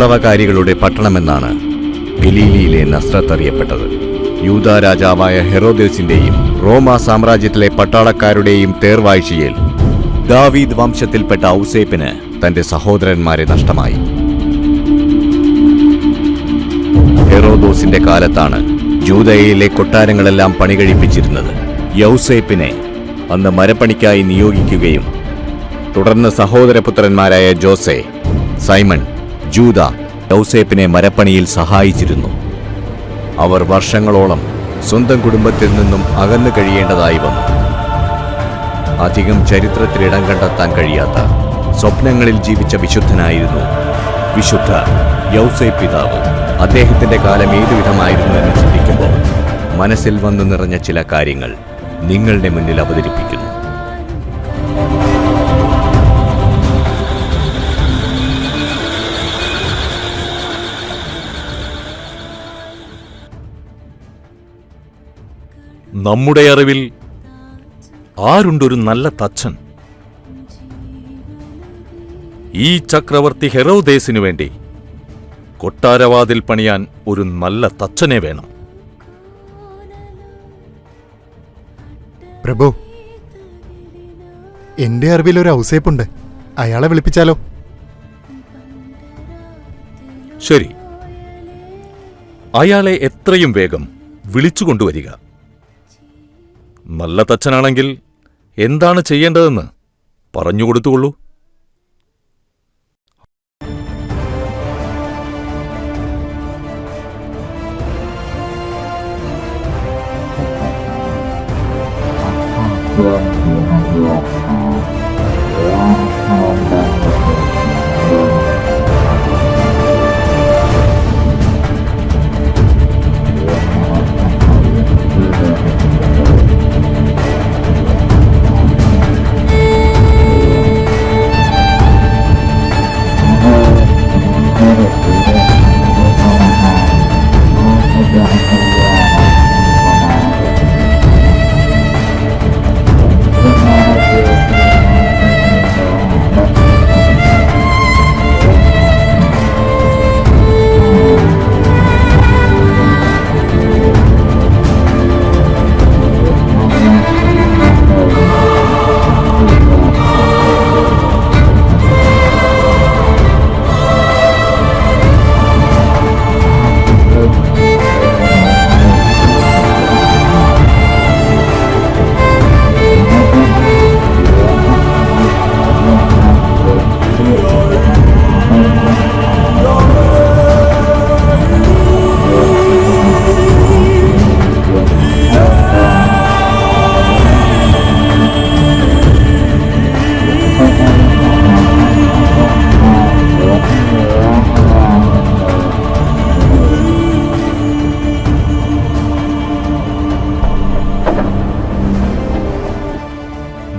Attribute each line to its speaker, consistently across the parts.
Speaker 1: വിപ്ലവകാരികളുടെ പട്ടണമെന്നാണ് ഗലീലിയിലെ നസ്രത്ത് അറിയപ്പെട്ടത്. യൂദ രാജാവായ ഹെറോദേസിന്റെയും റോമ സാമ്രാജ്യത്തിലെ പട്ടാളക്കാരുടെയും തേർവാഴ്ചയിൽ ദാവീദ് വംശത്തിൽപ്പെട്ട ഔസേപ്പിന് തന്റെ സഹോദരന്മാരെ നഷ്ടമായി. ഹെറോദോസിന്റെ കാലത്താണ് ജൂദയിലെ കൊട്ടാരങ്ങളെല്ലാം പണികഴിപ്പിച്ചിരുന്നത്. യൗസേപ്പിനെ അന്ന് മരപ്പണിക്കായി നിയോഗിക്കുകയും തുടർന്ന് സഹോദരപുത്രന്മാരായ ജോസെ, സൈമൺ, ജൂദ യൗസേപ്പിനെ മരപ്പണിയിൽ സഹായിച്ചിരുന്നു. അവർ വർഷങ്ങളോളം സ്വന്തം കുടുംബത്തിൽ നിന്നും അകന്നു കഴിയേണ്ടതായി വന്നു. അധികം ചരിത്രത്തിൽ ഇടം കണ്ടെത്താൻ കഴിയാത്ത സ്വപ്നങ്ങളിൽ ജീവിച്ച വിശുദ്ധനായിരുന്നു വിശുദ്ധ യൗസേപ്പ് പിതാവ്. അദ്ദേഹത്തിന്റെ കാലം ഏതുവിധമായിരുന്നു എന്ന് ചിന്തിക്കുമ്പോൾ മനസ്സിൽ വന്നു നിറഞ്ഞ ചില കാര്യങ്ങൾ നിങ്ങളുടെ മുന്നിൽ അവതരിപ്പിക്കുന്നു.
Speaker 2: നമ്മുടെ അറിവിൽ ആരുണ്ടൊരു നല്ല തച്ചൻ? ഈ ചക്രവർത്തി ഹെറോദേസിനു വേണ്ടി കൊട്ടാരവാതിൽ പണിയാൻ ഒരു നല്ല തച്ചനെ വേണം.
Speaker 3: പ്രഭു, എന്റെ അറിവിൽ ഒരു ഔസേപ്പുണ്ട്. അയാളെ വിളിപ്പിച്ചാലോ?
Speaker 2: ശരി, അയാളെ എത്രയും വേഗം വിളിച്ചുകൊണ്ടുവരിക. നല്ല തച്ചനാണെങ്കിൽ എന്താണ് ചെയ്യേണ്ടതെന്ന് പറഞ്ഞുകൊടുത്തുകൊള്ളൂ.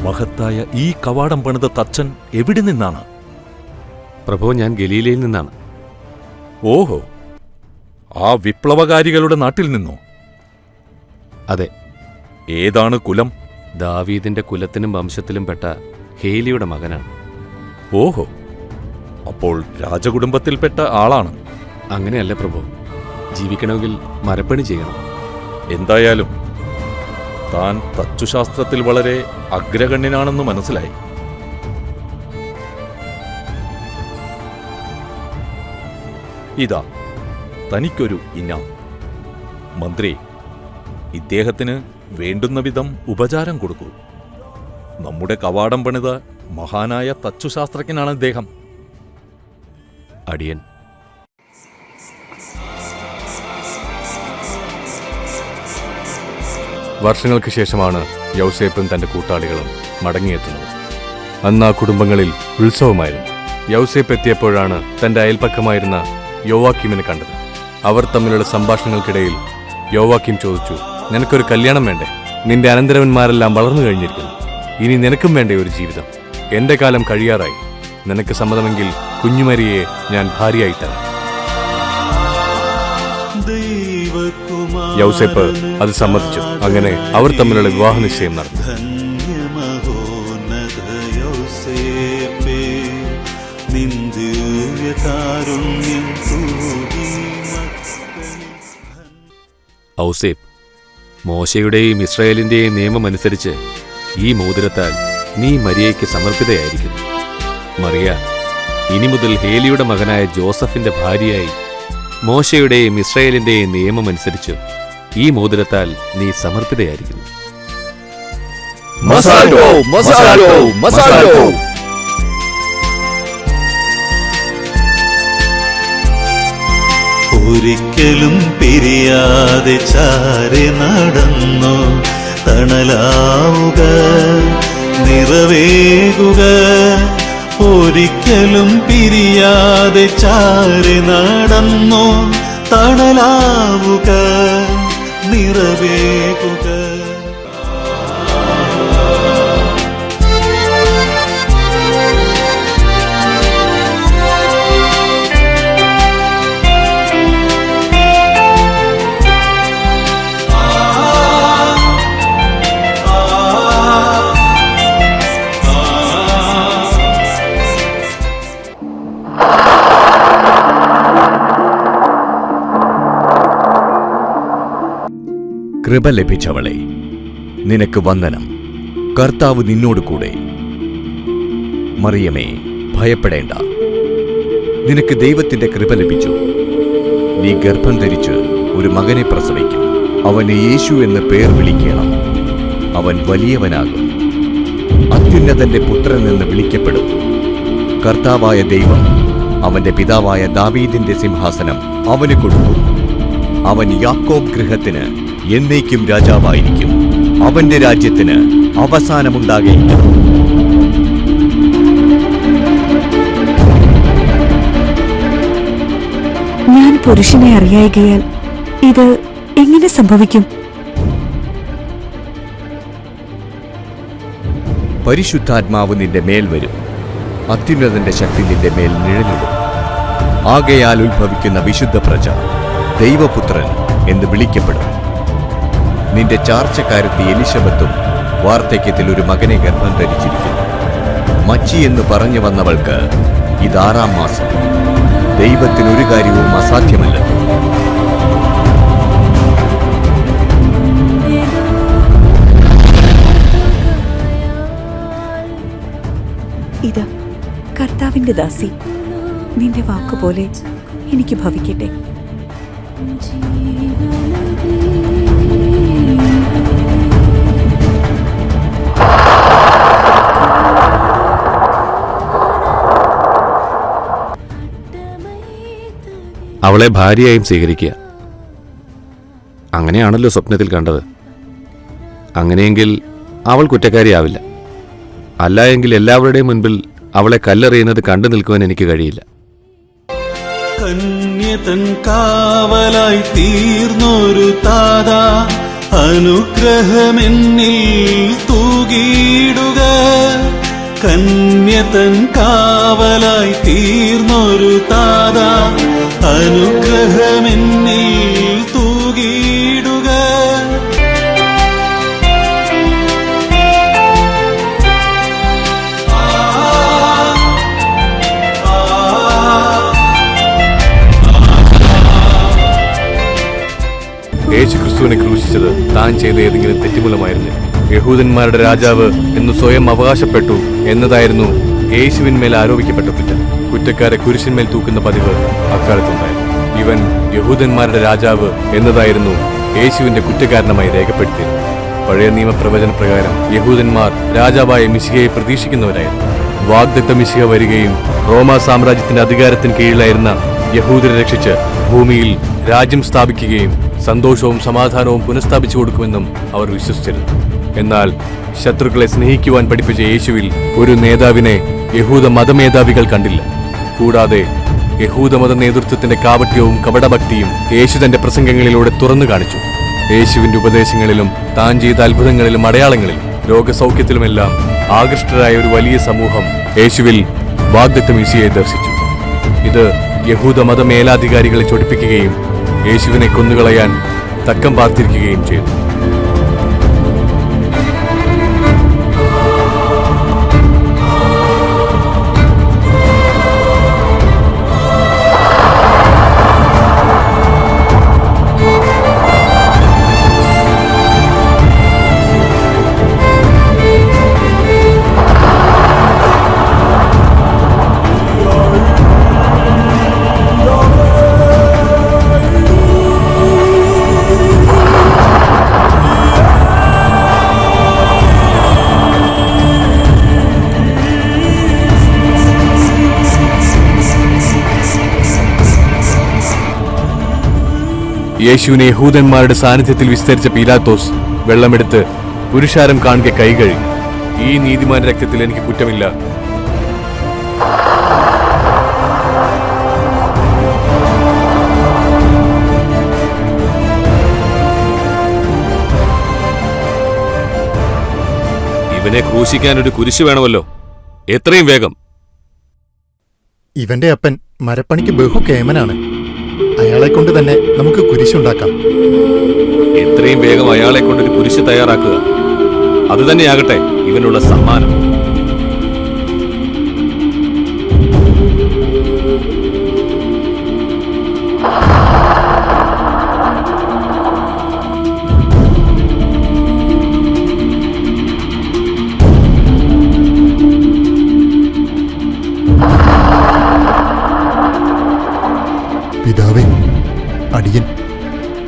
Speaker 2: മഹത്തായ ഈ കവാടം പണിത തച്ചൻ എവിടെ നിന്നാണ്?
Speaker 4: പ്രഭു, ഞാൻ ഗലീലയിൽ നിന്നാണ്.
Speaker 2: ഓഹോ, ആ വിപ്ലവകാരികളുടെ നാട്ടിൽ നിന്നോ?
Speaker 4: അതെ.
Speaker 2: ഏതാണ് കുലം?
Speaker 4: ദാവീദിന്റെ കുലത്തിനും വംശത്തിലും പെട്ട ഹേലിയുടെ മകനാണ്.
Speaker 2: ഓഹോ, അപ്പോൾ രാജകുടുംബത്തിൽപ്പെട്ട ആളാണ്.
Speaker 4: അങ്ങനെയല്ല പ്രഭു, ജീവിക്കണമെങ്കിൽ മരപ്പണി ചെയ്യണം.
Speaker 2: എന്തായാലും താൻ തച്ചുശാസ്ത്രത്തിൽ വളരെ അഗ്രഗണ്യനാണെന്ന് മനസ്സിലായി. ഇതാ തനിക്കൊരു ഇനാം. മന്ത്രി, ഇദ്ദേഹത്തിന് വേണ്ടുന്ന വിധം ഉപചാരം കൊടുക്കൂ. നമ്മുടെ കവാടം പണിത മഹാനായ തച്ചുശാസ്ത്രജ്ഞനാണ് ഇദ്ദേഹം.
Speaker 4: അടിയൻ.
Speaker 5: വർഷങ്ങൾക്ക് ശേഷമാണ് യൗസേപ്പും തന്റെ കൂട്ടാളികളും മടങ്ങിയെത്തുന്നത്. അന്ന് ആ കുടുംബങ്ങളിൽ ഉത്സവമായിരുന്നു. യൗസേപ്പ് എത്തിയപ്പോഴാണ് തന്റെ അയൽപ്പക്കമായിരുന്ന യോവാക്കീമിനെ കണ്ടത്. അവർ തമ്മിലുള്ള സംഭാഷണങ്ങൾക്കിടയിൽ യോവാക്കീം ചോദിച്ചു, നിനക്കൊരു കല്യാണം വേണ്ടേ? നിന്റെ അനന്തരവന്മാരെല്ലാം വളർന്നു കഴിഞ്ഞിരിക്കുന്നു. ഇനി നിനക്കും വേണ്ടേ ഒരു ജീവിതം? എന്റെ കാലം കഴിയാറായി. നിനക്ക് സമ്മതമെങ്കിൽ കുഞ്ഞുമരിയെ ഞാൻ ഭാര്യയായി തരാം. യൗസേപ്പ് അത് സമ്മതിച്ചു. അങ്ങനെ അവർ തമ്മിലുള്ള വിവാഹ നിശ്ചയം നടന്നു.
Speaker 6: നിന്ദ്യ ദിവ്യകാരുണ്യം തൂകി.
Speaker 4: ഔസേപ്പ്, മോശയുടെയും ഇസ്രായേലിന്റെയും നിയമമനുസരിച്ച് ഈ മോതിരത്താൽ നീ മരിയയ്ക്ക് സമർപ്പിതയായിരിക്കുന്നു. മറിയ ഇനി മുതൽ ഹേലിയുടെ മകനായ ജോസഫിന്റെ ഭാര്യയായി മോശയുടെയും ഇസ്രായേലിന്റെയും നിയമമനുസരിച്ച് ഈ മോതിരത്താൽ നീ സമർപ്പിതയായിരിക്കുന്നു.
Speaker 1: മസാലോ മസാലോ മസാലോ.
Speaker 6: ഒരിക്കലും പിരിയാതെ ചാരി നടന്നു തണലാവുക, നിറവേകുക. ഒരിക്കലും പിരിയാതെ ചാരി നടന്നു തണലാവുക, നിറവേകുക.
Speaker 1: കൃപ ലഭിച്ചവളെ, നിനക്ക് വന്ദനം. കർത്താവ് നിന്നോട് കൂടെ. മറിയമേ, ഭയപ്പെടേണ്ട, നിനക്ക് ദൈവത്തിന്റെ കൃപ ലഭിച്ചു. നീ ഗർഭം ധരിച്ച് ഒരു മകനെ പ്രസവിക്കും. അവന് യേശു എന്ന് പേർ വിളിക്കണം. അവൻ വലിയവനാകും, അത്യുന്നതന്റെ പുത്രൻ എന്ന് വിളിക്കപ്പെടും. കർത്താവായ ദൈവം അവന്റെ പിതാവായ ദാവീദിന്റെ സിംഹാസനം അവന് കൊടുത്തു. അവൻ യാക്കോബ് ഗൃഹത്തിന് എന്നേക്കും രാജാവായിരിക്കും. അവന്റെ രാജ്യത്തിന് അവസാനമുണ്ടാകയില്ല.
Speaker 7: ഞാൻ പുരുഷനെ അറിയായികയാൽ ഇത് എങ്ങനെ സംഭവിക്കും?
Speaker 1: പരിശുദ്ധാത്മാവ് നിന്റെ മേൽ വരും. അത്യുന്നതന്റെ ശക്തി നിന്റെ മേൽ നിഴലിടും. ആകയാൽ ഉത്ഭവിക്കുന്ന വിശുദ്ധ പ്രജ ദൈവപുത്രൻ എന്ന് വിളിക്കപ്പെടും. നിന്റെ ചാർച്ചക്കാരത്തി എലിശബത്തും വാർദ്ധക്യത്തിൽ ഒരു മകനെ ഗർഭം ധരിച്ചിരിക്കുന്നു. മച്ചി എന്ന് പറഞ്ഞു വന്നവൾക്ക് ഇത് 6-ാം മാസം. ദൈവത്തിനൊരു കാര്യവും അസാധ്യമല്ല.
Speaker 7: ഇത് കർത്താവിന്റെ ദാസി, നിന്റെ വാക്കുപോലെ എനിക്ക് ഭവിക്കട്ടെ.
Speaker 4: അവളെ ഭാര്യയായും സ്വീകരിക്കുക. അങ്ങനെയാണല്ലോ സ്വപ്നത്തിൽ കണ്ടത്. അങ്ങനെയെങ്കിൽ അവൾ കുറ്റക്കാരിയാവില്ല. അല്ല എങ്കിൽ എല്ലാവരുടെയും മുൻപിൽ അവളെ കല്ലെറിയുന്നത് കണ്ടു നിൽക്കുവാൻ എനിക്ക് കഴിയില്ല.
Speaker 6: കന്യതൻ കാവലായി തീർന്നൊരു താത, അനുഗ്രഹമെന്നിൽ തൂകിയിടുക. കന്യതൻ കാവലായി തീർന്നൊരു താത, അനുഗ്രഹമെന്നിൽ തൂകിയിടുക.
Speaker 5: യേശു ക്രിസ്തുവിനെ ക്രൂശിച്ചത് താൻ ചെയ്ത ഏതെങ്കിലും തെറ്റുമൂലമായിരുന്നു. യഹൂദന്മാരുടെ രാജാവ് എന്ന് സ്വയം അവകാശപ്പെട്ടു എന്നതായിരുന്നു യേശുവിന്മേൽ ആരോപിക്കപ്പെട്ട കുറ്റം. കുറ്റക്കാരെ കുരിശിന്മേൽ തൂക്കുന്ന പതിവ് അക്കാലത്തുണ്ടായിരുന്നു. ഇവൻ യഹൂദന്മാരുടെ രാജാവ് എന്നതായിരുന്നു യേശുവിന്റെ കുറ്റകാരണമായി രേഖപ്പെടുത്തിയത്. പഴയ നിയമപ്രവചന പ്രകാരം യഹൂദന്മാർ രാജാവായ മിശിഹയെ പ്രതീക്ഷിക്കുന്നവരായിരുന്നു. വാഗ്ദത്ത മിശിഹ വരികയും റോമാ സാമ്രാജ്യത്തിന്റെ അധികാരത്തിന് കീഴിലായിരുന്ന യഹൂദരെ രക്ഷിച്ച് ഭൂമിയിൽ രാജ്യം സ്ഥാപിക്കുകയും സന്തോഷവും സമാധാനവും പുനഃസ്ഥാപിച്ചു കൊടുക്കുമെന്നും അവർ വിശ്വസിച്ചിരുന്നു. എന്നാൽ ശത്രുക്കളെ സ്നേഹിക്കുവാൻ പഠിപ്പിച്ച യേശുവിൽ ഒരു നേതാവിനെ യഹൂദ മതമേധാവികൾ കണ്ടില്ല. കൂടാതെ യഹൂദമത നേതൃത്വത്തിന്റെ കാപട്യവും കപടഭക്തിയും യേശു തന്റെ പ്രസംഗങ്ങളിലൂടെ തുറന്നു കാണിച്ചു. യേശുവിന്റെ ഉപദേശങ്ങളിലും താൻ ചെയ്ത അത്ഭുതങ്ങളിലും അടയാളങ്ങളിലും രോഗസൗഖ്യത്തിലുമെല്ലാം ആകൃഷ്ടരായ ഒരു വലിയ സമൂഹം യേശുവിൽ വാഗ്ദത്ത മിശിഹയെ ദർശിച്ചു. ഇത് യഹൂദ മതമേലാധികാരികളെ ചൊടിപ്പിക്കുകയും യേശുവിനെ കൊന്നുകളയാൻ തക്കം പാർത്തിരിക്കുകയും ചെയ്തു. യേശുവിനെ യഹൂദന്മാരുടെ സാന്നിധ്യത്തിൽ വിസ്തരിച്ച പീലാത്തോസ് വെള്ളമെടുത്ത് പുരുഷാരം കാണുക കൈ കഴുകി. ഈ നീതിമാന്റെ രക്തത്തിൽ എനിക്ക് കുറ്റമില്ല.
Speaker 4: ഇവനെ ക്രൂശിക്കാൻ ഒരു കുരിശ് വേണമല്ലോ, എത്രയും വേഗം.
Speaker 3: ഇവന്റെ അപ്പൻ മരപ്പണിക്ക് ബഹു കേമനാണ്. അയാളെ കൊണ്ട് തന്നെ നമുക്ക് കുരിശുണ്ടാക്കാം.
Speaker 4: എത്രയും വേഗം അയാളെ കൊണ്ടൊരു കുരിശ് തയ്യാറാക്കുക. അതുതന്നെയാകട്ടെ ഇവനുള്ള സമ്മാനം.
Speaker 3: പിതാവേ, അടിയൻ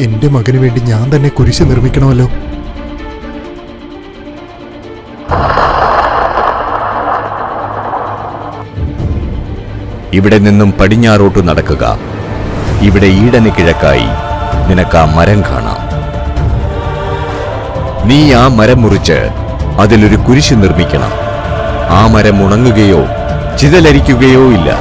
Speaker 3: എന്റെ മകന് വേണ്ടി ഞാൻ തന്നെ കുരിശ് നിർമ്മിക്കണമല്ലോ.
Speaker 1: ഇവിടെ നിന്നും പടിഞ്ഞാറോട്ടു നടക്കുക. ഇവിടെ ഈടന് കിഴക്കായി നിനക്ക് ആ മരം കാണാം. നീ ആ മരം മുറിച്ച് അതിലൊരു കുരിശ് നിർമ്മിക്കണം. ആ മരം ഉണങ്ങുകയോ ചിതലരിക്കുകയോ ഇല്ല.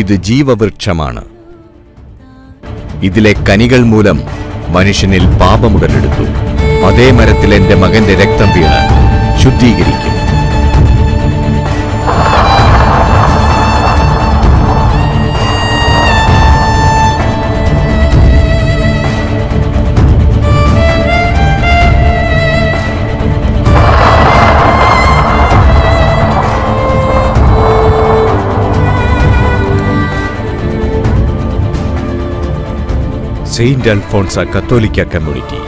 Speaker 1: ഇത് ജീവവൃക്ഷമാണ്. ഇതിലെ കനികൾ മൂലം മനുഷ്യനിൽ പാപമുടലെടുത്തു. അതേ മരത്തിൽ എന്റെ മകന്റെ രക്തം വീണ് ശുദ്ധീകരിക്കും. സെയിന്റ് അൽഫോൺസ കത്തോലിക്ക കമ്മ്യൂണിറ്റി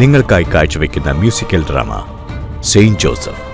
Speaker 1: നിങ്ങൾക്കായി കാഴ്ചവെക്കുന്ന മ്യൂസിക്കൽ ഡ്രാമ സെയിന്റ് ജോസഫ്.